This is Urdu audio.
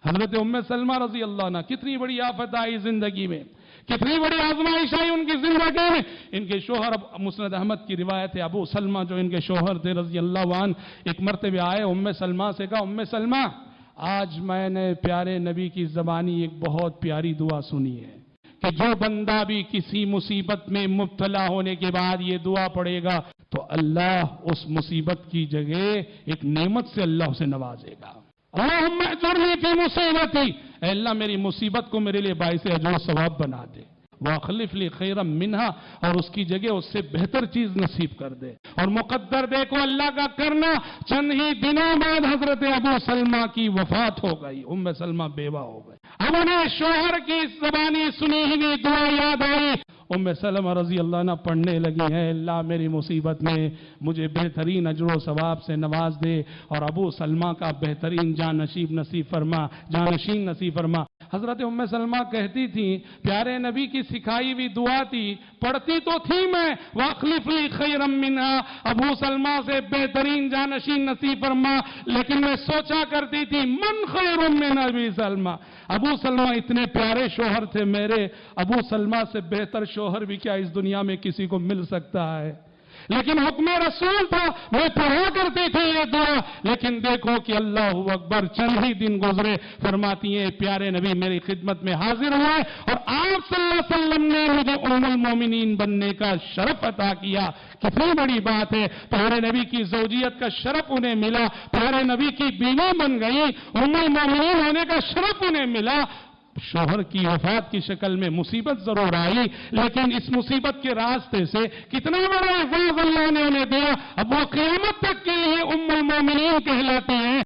حضرت ام سلمہ رضی اللہ عنہ کتنی بڑی آفت آئی زندگی میں، کتنی بڑی آزمائش آئی ان کی زندگی میں۔ ان کے شوہر، مسند احمد کی روایت ہے، ابو سلمہ جو ان کے شوہر تھے رضی اللہ عنہ، ایک مرتبہ آئے ام سلمہ سے کہا، ام سلمہ آج میں نے پیارے نبی کی زبانی ایک بہت پیاری دعا سنی ہے کہ جو بندہ بھی کسی مصیبت میں مبتلا ہونے کے بعد یہ دعا پڑھے گا تو اللہ اس مصیبت کی جگہ ایک نعمت سے اللہ اسے نوازے گا۔ اللہم اجرنی فی مصیبتی، اے اللہ میری مصیبت کو میرے لیے باعث اجر و ثواب بنا دے، وَأَخْلِفْ لِي خَيْرًا مِّنْهَا، اور اس کی جگہ اس سے بہتر چیز نصیب کر دے۔ اور مقدر دیکھو اللہ کا کرنا، چند ہی دنوں بعد حضرت ابو سلمہ کی وفات ہو گئی، ام سلمہ بیوہ ہو گئی۔ اب انہیں شوہر کی زبانی سنی ہوئی دعا یاد آئی، ام سلمہ رضی اللہ عنہ پڑھنے لگی ہیں، اللہ میری مصیبت میں مجھے بہترین اجر و ثواب سے نواز دے اور ابو سلمہ کا بہترین جانشین نصیب فرما۔ حضرت ام سلمہ کہتی تھی پیارے نبی کی سکھائی ہوئی دعا تھی، پڑھتی تو تھی میں، وَأَخْلِفْ لِي خَيْرًا مِّنْهَا، ابو سلمہ سے بہترین جانشین نصیب فرما، لیکن میں سوچا کرتی تھی من خیر من ابی سلمہ، ابو سلمہ اتنے پیارے شوہر تھے میرے، ابو سلمہ سے بہتر شوہر بھی کیا اس دنیا میں کسی کو مل سکتا ہے؟ لیکن حکم رسول تھا، میں پڑھا کرتی تھی یہ دعا، لیکن دیکھو کہ اللہ اکبر، چند ہی دن گزرے، فرماتی ہیں پیارے نبی میری خدمت میں حاضر ہوئے اور آپ صلی اللہ علیہ وسلم نے مجھے ام المومنین بننے کا شرف عطا کیا۔ کتنی بڑی بات ہے، پیارے نبی کی زوجیت کا شرف انہیں ملا، پیارے نبی کی بیوی بن گئی، ام المومنین ہونے کا شرف انہیں ملا۔ شوہر کی وفات کی شکل میں مصیبت ضرور آئی، لیکن اس مصیبت کے راستے سے کتنا بڑا اعزاز اللہ نے انہیں دیا، اب وہ قیامت تک کے لیے ام المومنین کہلاتے ہیں۔